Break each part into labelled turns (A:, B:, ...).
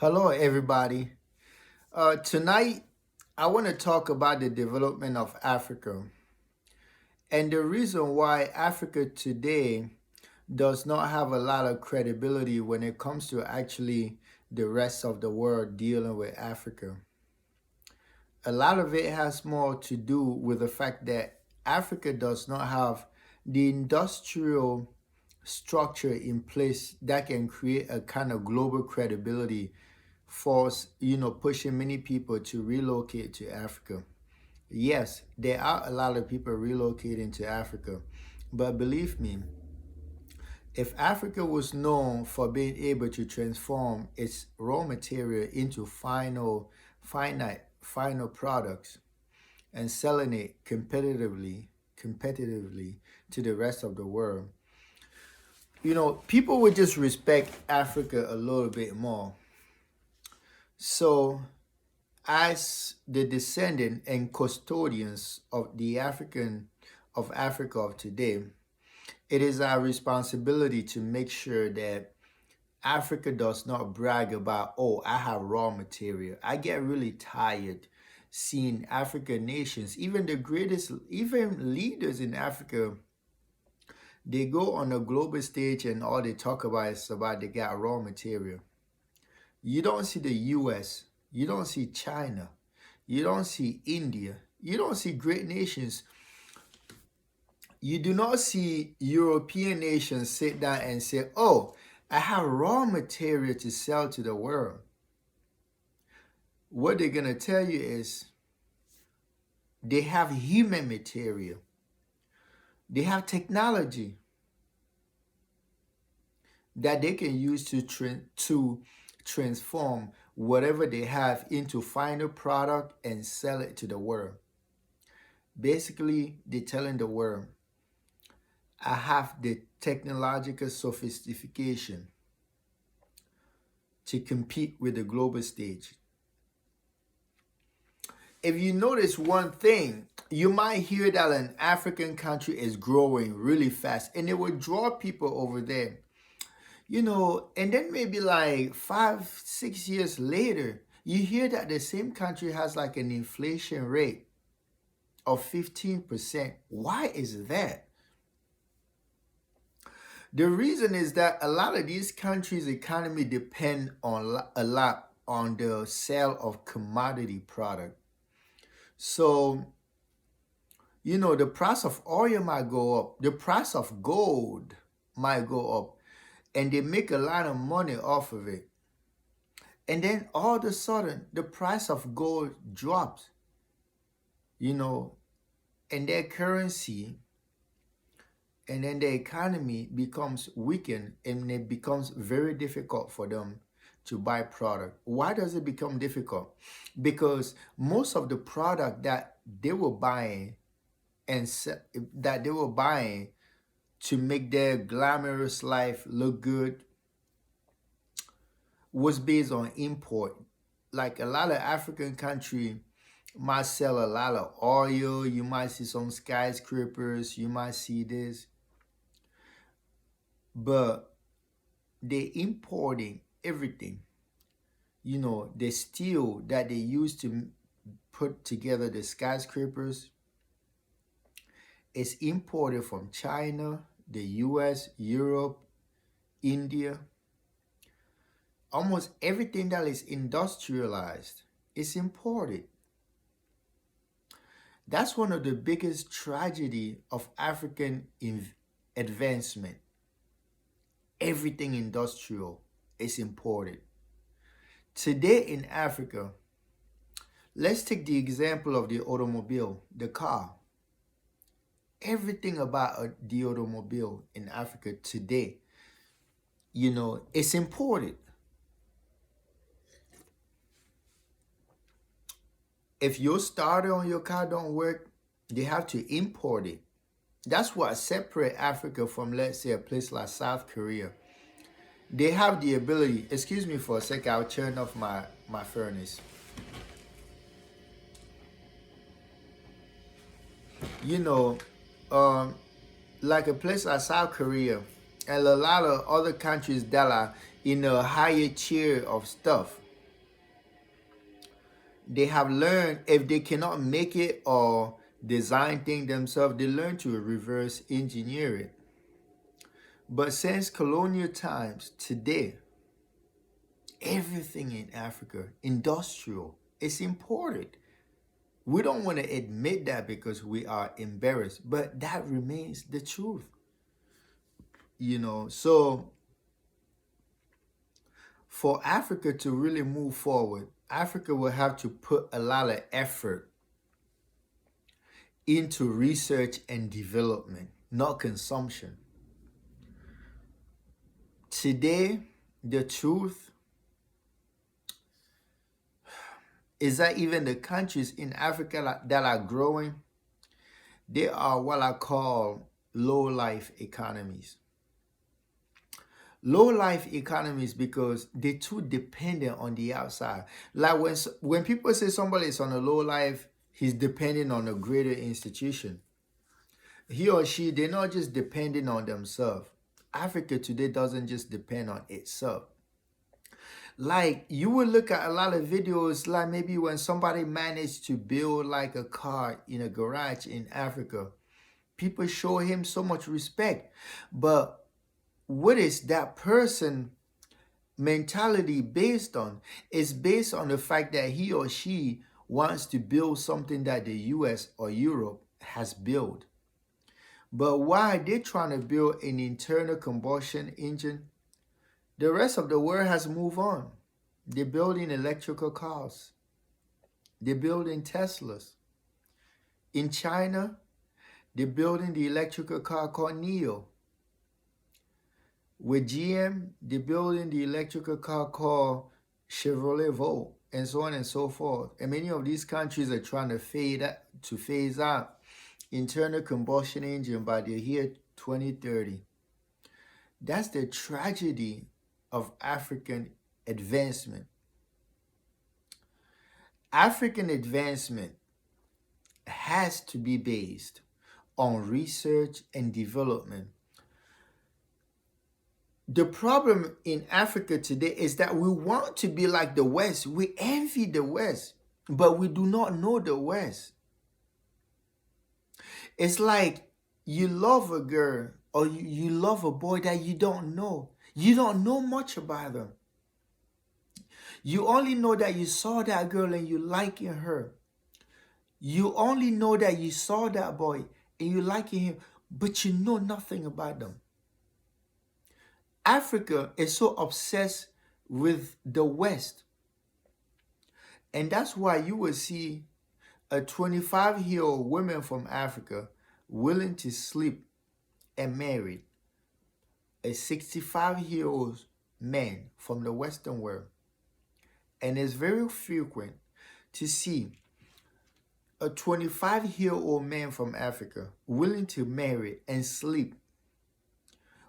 A: Hello, everybody. Tonight, I want to talk about the development of Africa and the reason why Africa today does not have a lot of credibility when it comes to actually the rest of the world dealing with Africa. A lot of it has more to do with the fact that Africa does not have the industrial structure in place that can create a kind of global credibility force, pushing many people to relocate to Africa. Yes, there are a lot of people relocating to Africa, but believe me, if Africa was known for being able to transform its raw material into final products and selling it competitively to the rest of the world, people would just respect Africa a little bit more. So as the descendant and custodians of Africa of today, it is our responsibility to make sure that Africa does not brag about, oh, I have raw material. I get really tired seeing African nations, even the greatest, even leaders in Africa, they go on a global stage and all they talk about is about they got raw material. You don't see the US, you don't see China, you don't see India, you don't see great nations. You do not see European nations sit down and say, oh, I have raw material to sell to the world. What they're going to tell you is they have human material, they have technology that they can use to transform whatever they have into final product and sell it to the world. Basically, they're telling the world, I have the technological sophistication to compete with the global stage. If you notice one thing, you might hear that an African country is growing really fast and it will draw people over there. And then maybe like 5, 6 years later, you hear that the same country has like an inflation rate of 15%. Why is that? The reason is that a lot of these countries' economy depend on a lot on the sale of commodity product. So, the price of oil might go up, the price of gold might go up, and they make a lot of money off of it. And then all of a sudden, the price of gold drops, and their currency and then the economy becomes weakened and it becomes very difficult for them to buy product. Why does it become difficult? Because most of the product that they were buying that they were buying to make their glamorous life look good was based on import. Like a lot of African country might sell a lot of oil, you might see some skyscrapers, you might see this, but they importing everything. The steel that they use to put together the skyscrapers is imported from China, the US, Europe, India. Almost everything that is industrialized is imported. That's one of the biggest tragedy of African advancement. Everything industrial is imported. Today in Africa, let's take the example of the automobile, the car. Everything about the automobile in Africa today, it's imported. If your starter on your car don't work, they have to import it. That's what separates Africa from, let's say, a place like South Korea. They have the ability, excuse me for a second, I'll turn off my furnace. Like a place like South Korea and a lot of other countries that are in a higher tier of stuff. they have learned if they cannot make it or design things themselves, they learn to reverse engineer it. But since colonial times, today, everything in Africa, industrial, is imported. We don't want to admit that because we are embarrassed, but that remains the truth. So for Africa to really move forward, Africa will have to put a lot of effort into research and development, not consumption. Today, the truth is that even the countries in Africa that are growing, they are what I call low-life economies. Low-life economies because they're too dependent on the outside. Like when people say somebody is on a low life, he's depending on a greater institution. He or she, they're not just depending on themselves. Africa today doesn't just depend on itself. Like you will look at a lot of videos, like maybe when somebody managed to build like a car in a garage in Africa, people show him so much respect. But what is that person mentality based on? It's based on the fact that he or she wants to build something that the US or Europe has built. But why they're trying to build an internal combustion engine, the rest of the world has moved on. They're building electrical cars. They're building Teslas. In China, they're building the electrical car called Neo. With GM, they're building the electrical car called Chevrolet Volt, and so on and so forth. And many of these countries are trying to phase out internal combustion engine by the year 2030. That's the tragedy of African advancement. African advancement has to be based on research and development. The problem in Africa today is that we want to be like the West. We envy the West, but we do not know the West. It's like you love a girl or you love a boy that you don't know. You don't know much about them. You only know that you saw that girl and you liking her. You only know that you saw that boy and you liking him, but you know nothing about them. Africa is so obsessed with the West. And that's why you will see a 25-year-old woman from Africa willing to sleep and marry a 65-year-old man from the Western world. And it's very frequent to see a 25-year-old man from Africa willing to marry and sleep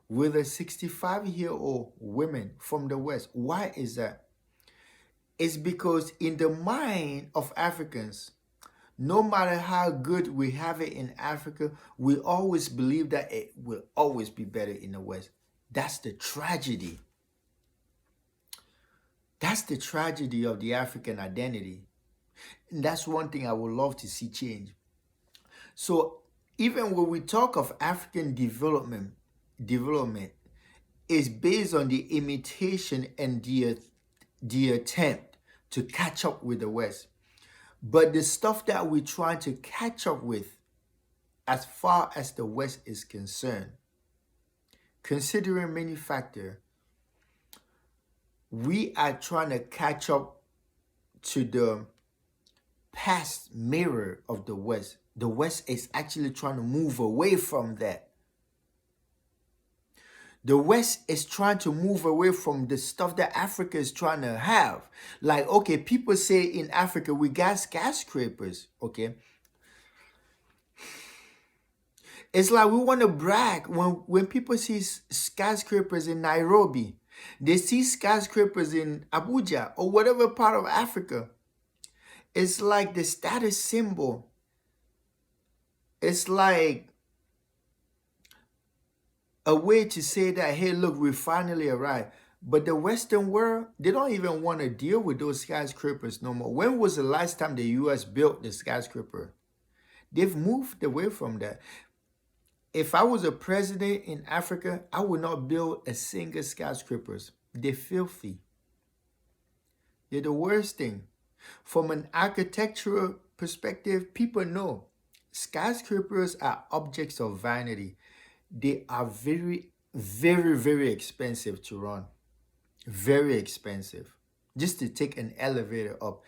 A: with a 65-year-old woman from the West. Why is that? It's because in the mind of Africans, no matter how good we have it in Africa, we always believe that it will always be better in the West. That's the tragedy. That's the tragedy of the African identity. And that's one thing I would love to see change. So even when we talk of African development is based on the imitation and the attempt to catch up with the West. But the stuff that we're trying to catch up with, as far as the West is concerned, considering many factors, we are trying to catch up to the past mirror of the West. The West is actually trying to move away from that. The West is trying to move away from the stuff that Africa is trying to have. Like, okay, people say in Africa, we got skyscrapers, okay? It's like we want to brag when people see skyscrapers in Nairobi, they see skyscrapers in Abuja or whatever part of Africa. It's like the status symbol. It's like a way to say that, hey, look, we finally arrived. But the Western world, they don't even want to deal with those skyscrapers no more. When was the last time the US built the skyscraper? They've moved away from that. If I was a president in Africa, I would not build a single skyscrapers. They're filthy. They're the worst thing. From an architectural perspective, people know skyscrapers are objects of vanity. They are very, very, very expensive to run. Very expensive. Just to take an elevator up.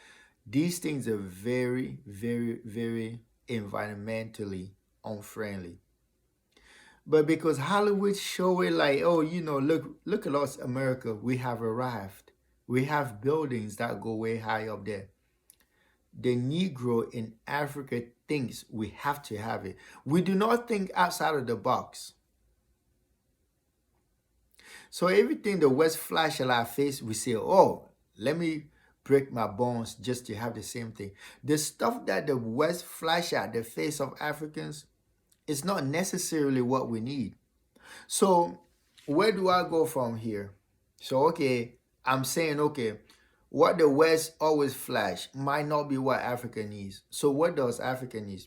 A: These things are very, very, very environmentally unfriendly. But because Hollywood show it like, oh, look at us, America, we have arrived. We have buildings that go way high up there. The Negro in Africa thinks we have to have it. We do not think outside of the box. So everything the West flash at our face, we say, oh, let me break my bones just to have the same thing. The stuff that the West flash at the face of Africans is not necessarily what we need. So where do I go from here? So, okay, I'm saying, okay, what the West always flash might not be what Africa needs. So what does Africa need?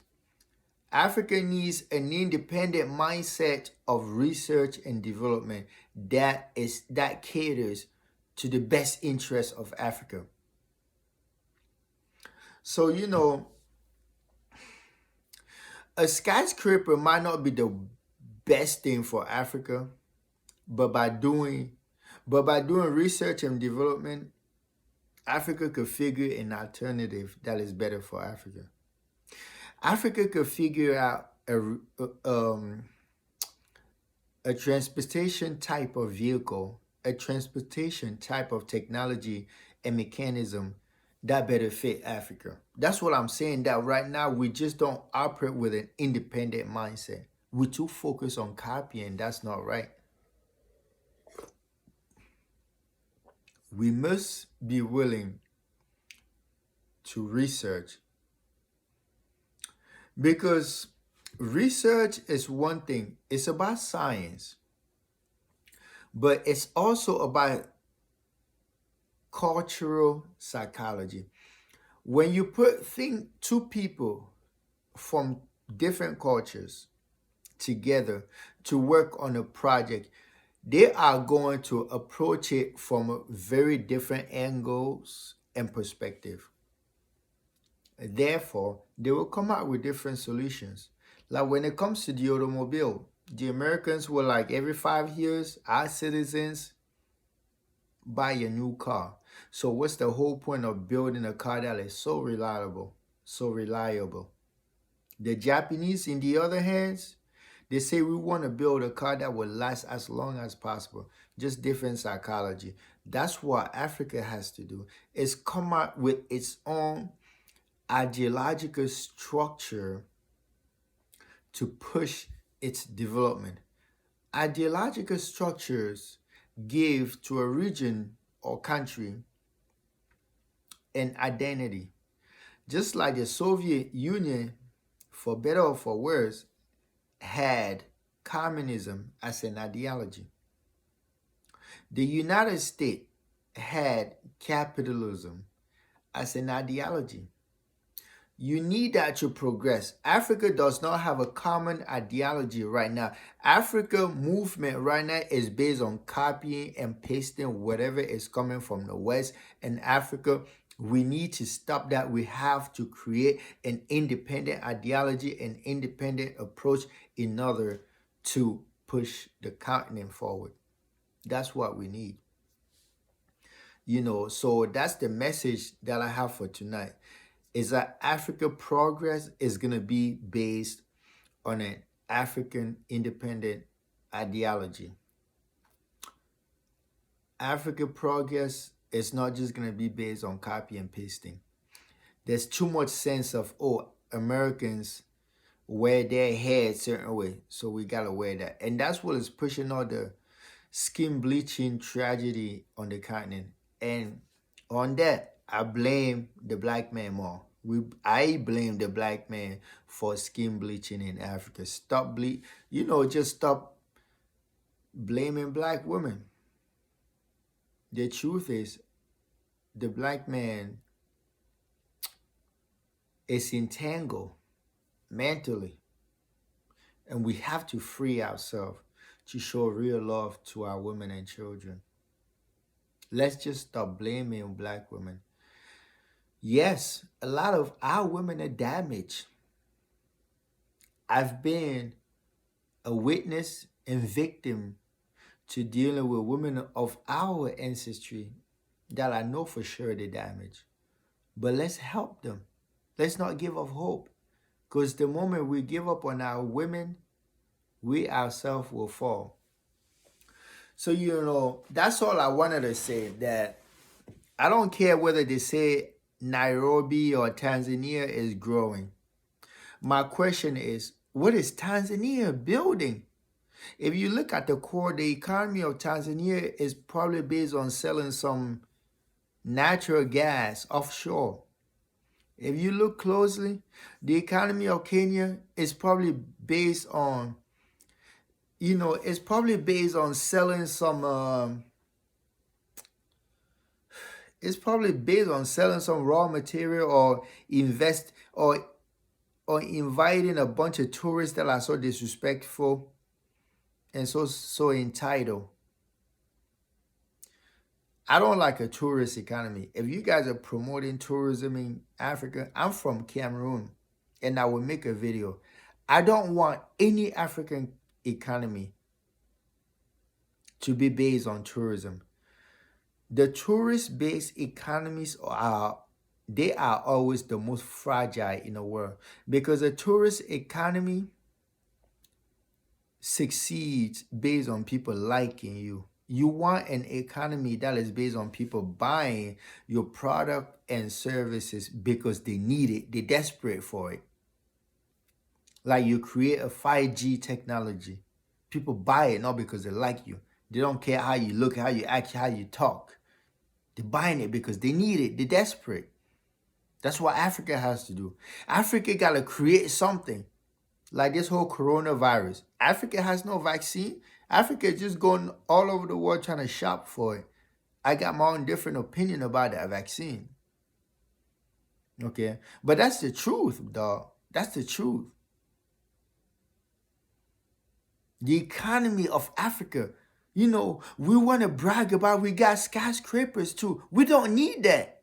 A: Africa needs an independent mindset of research and development that caters to the best interests of Africa. So, a skyscraper might not be the best thing for Africa, but by doing research and development, Africa could figure an alternative that is better for Africa. Africa could figure out a transportation type of vehicle, a transportation type of technology and mechanism that better fit Africa. That's what I'm saying, that right now we just don't operate with an independent mindset. We're too focused on copying. That's not right. We must be willing to research, because research is one thing. It's about science, but it's also about cultural psychology. When you put two people from different cultures together to work on a project, they are going to approach it from very different angles and perspective. Therefore, they will come out with different solutions. Like when it comes to the automobile, the Americans were like, every 5 years, our citizens buy a new car. So what's the whole point of building a car that is so reliable, so reliable? The Japanese, in the other hands, they say we want to build a car that will last as long as possible. Just different psychology. That's what Africa has to do, is come up with its own ideological structure to push its development. Ideological structures give to a region or country an identity. Just like the Soviet Union, for better or for worse, had communism as an ideology. The United States had capitalism as an ideology. You need that to progress. Africa does not have a common ideology right now. Africa movement right now is based on copying and pasting whatever is coming from the West and Africa. We need to stop that. We have to create an independent ideology, an independent approach in order to push the continent forward. That's what we need. So that's the message that I have for tonight, is that Africa progress is going to be based on an African independent ideology. Africa progress is not just going to be based on copy and pasting. There's too much sense of, oh, Americans wear their hair a certain way, so we got to wear that. And that's what is pushing all the skin bleaching tragedy on the continent. And on that, I blame the black man more. I blame the black man for skin bleaching in Africa. Just stop blaming black women. the truth is the black man is entangled mentally, and we have to free ourselves to show real love to our women and children. Let's just stop blaming black women. Yes, a lot of our women are damaged. I've been a witness and victim to dealing with women of our ancestry that I know for sure they're damaged. But let's help them. Let's not give up hope. Because the moment we give up on our women, we ourselves will fall. So, that's all I wanted to say. That I don't care whether they say Nairobi or Tanzania is growing. My question is, what is Tanzania building? If you look at the core, the economy of Tanzania is probably based on selling some natural gas offshore. If you look closely, the economy of Kenya is probably based on, it's probably based on selling some, it's probably based on selling some raw material or invest or inviting a bunch of tourists that are so disrespectful and so entitled. I don't like a tourist economy. If you guys are promoting tourism in Africa, I'm from Cameroon and I will make a video. I don't want any African economy to be based on tourism. The tourist-based economies they are always the most fragile in the world because a tourist economy succeeds based on people liking you. You want an economy that is based on people buying your product and services because they need it. They're desperate for it. Like you create a 5G technology. People buy it not because they like you. They don't care how you look, how you act, how you talk. They're buying it because they need it. They're desperate. That's what Africa has to do. Africa got to create something. Like this whole coronavirus. Africa has no vaccine. Africa is just going all over the world trying to shop for it. I got my own different opinion about that vaccine. Okay? But that's the truth, dog. That's the truth. The economy of Africa. We want to brag about we got skyscrapers too. We don't need that.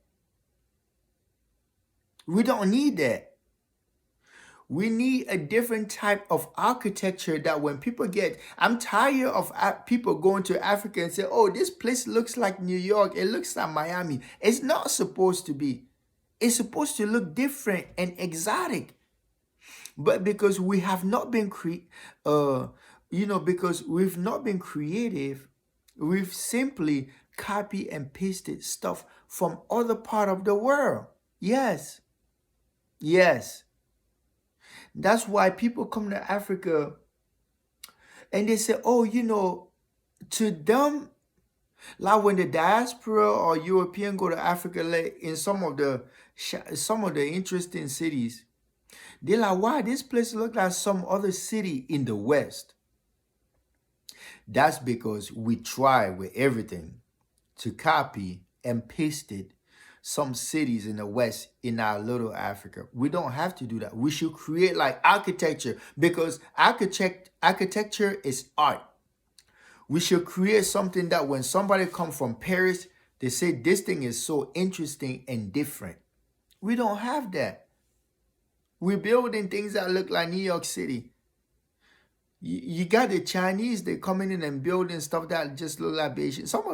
A: We don't need that. We need a different type of architecture that when people I'm tired of people going to Africa and say, oh, this place looks like New York. It looks like Miami. It's not supposed to be. It's supposed to look different and exotic. But because we have not been because we've not been creative, we've simply copy and pasted stuff from other part of the world. Yes. Yes. That's why people come to Africa and they say, oh, to them, like when the diaspora or European go to Africa, like in some of the interesting cities, they're like, wow, this place look like some other city in the West. That's because we try with everything to copy and paste it some cities in the West in our little Africa. We don't have to do that. We should create like architecture because architecture is art. We should create something that when somebody comes from Paris, they say this thing is so interesting and different. We don't have that. We're building things that look like New York City. You got the Chinese, they're coming in and building stuff that just look like Beijing. Some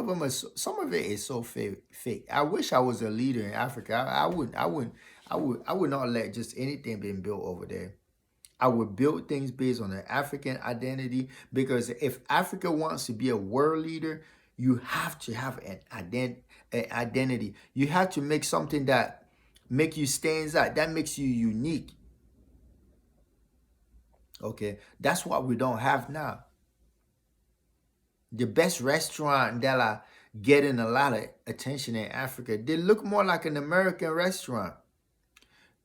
A: of it is so fake. I wish I was a leader in Africa. I would not let just anything being built over there. I would build things based on an African identity because if Africa wants to be a world leader, you have to have an identity. You have to make something that make you stands out, that makes you unique. Okay, that's what we don't have now. The best restaurant that are getting a lot of attention in Africa, they look more like an American restaurant.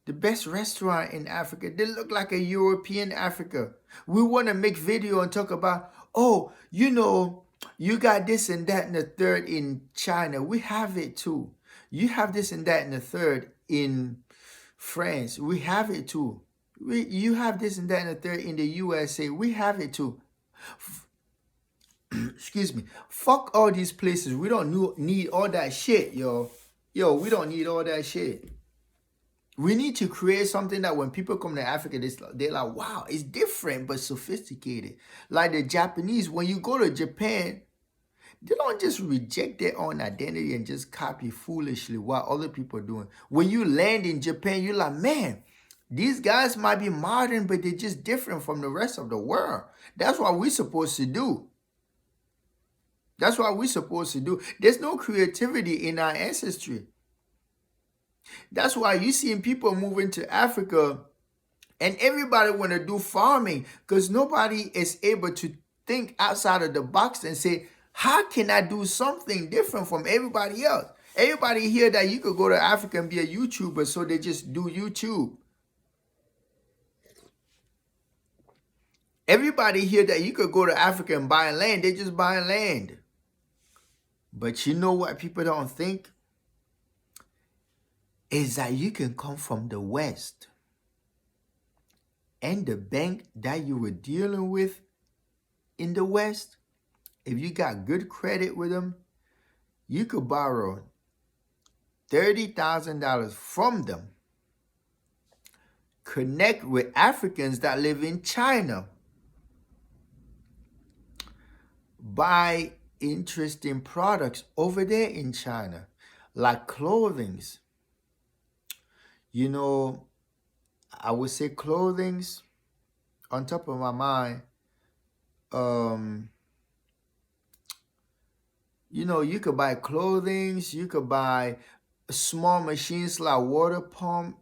A: The best restaurant in Africa, they look like a European Africa. We want to make video and talk about, oh, You got this and that and the third in China. We have it too. You have this and that and the third in France. We have it too. You have this and that and the third in the USA. We have it too. Excuse me. Fuck all these places. We don't need all that shit, yo. Yo, we don't need all that shit. We need to create something that when people come to Africa, they're like, wow, it's different but sophisticated. Like the Japanese, when you go to Japan, they don't just reject their own identity and just copy foolishly what other people are doing. When you land in Japan, you're like, man, these guys might be modern, but they're just different from the rest of the world. That's what we're supposed to do. That's what we're supposed to do. There's no creativity in our ancestry. That's why you seeing people moving to Africa and everybody want to do farming because nobody is able to think outside of the box and say, how can I do something different from everybody else? Everybody hear that you could go to Africa and be a YouTuber, so they just do YouTube. Everybody hear that you could go to Africa and buy land, they just buy land. But you know what people don't think? Is that you can come from the West and the bank that you were dealing with in the West, if you got good credit with them, you could borrow $30,000 from them. Connect with Africans that live in China. Buy interesting products over there in China, like clothings. You know, I would say clothings on top of my mind. You know, you could buy clothings, you could buy small machines like water pump,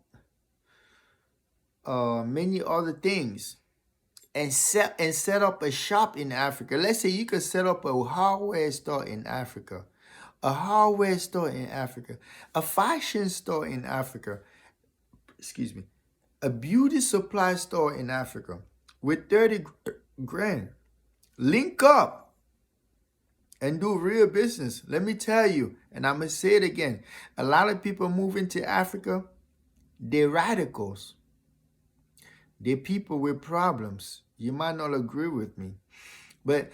A: many other things, and set up a shop in Africa. Let's say you could set up a hardware store in Africa, a hardware store in Africa, a fashion store in Africa, excuse me, a beauty supply store in Africa with 30 grand. Link up and do real business. Let me tell you, and I'm going to say it again, a lot of people moving to Africa, they're radicals. They're people with problems. You might not agree with me, but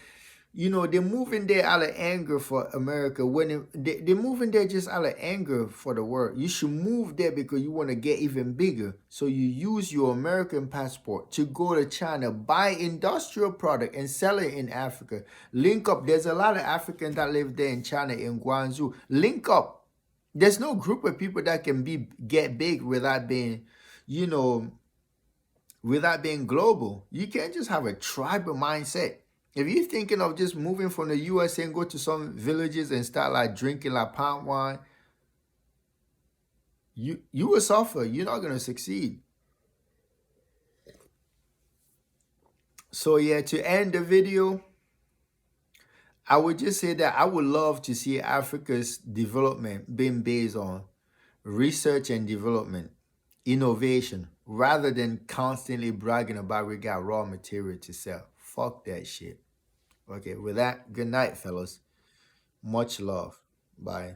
A: you know, they're moving there out of anger for America. When they're moving there just out of anger for the world. You should move there because you want to get even bigger. So you use your American passport to go to China, buy industrial product and sell it in Africa. Link up. There's a lot of Africans that live there in China, in Guangzhou. Link up. There's no group of people that can get big without being, you know, without being global. You can't just have a tribal mindset. If you're thinking of just moving from the USA and go to some villages and start like drinking like palm wine, you will suffer. You're not going to succeed. So yeah, to end the video, I would just say that I would love to see Africa's development being based on research and development, innovation, rather than constantly bragging about we got raw material to sell. Fuck that shit. Okay, with that, good night, fellas. Much love. Bye.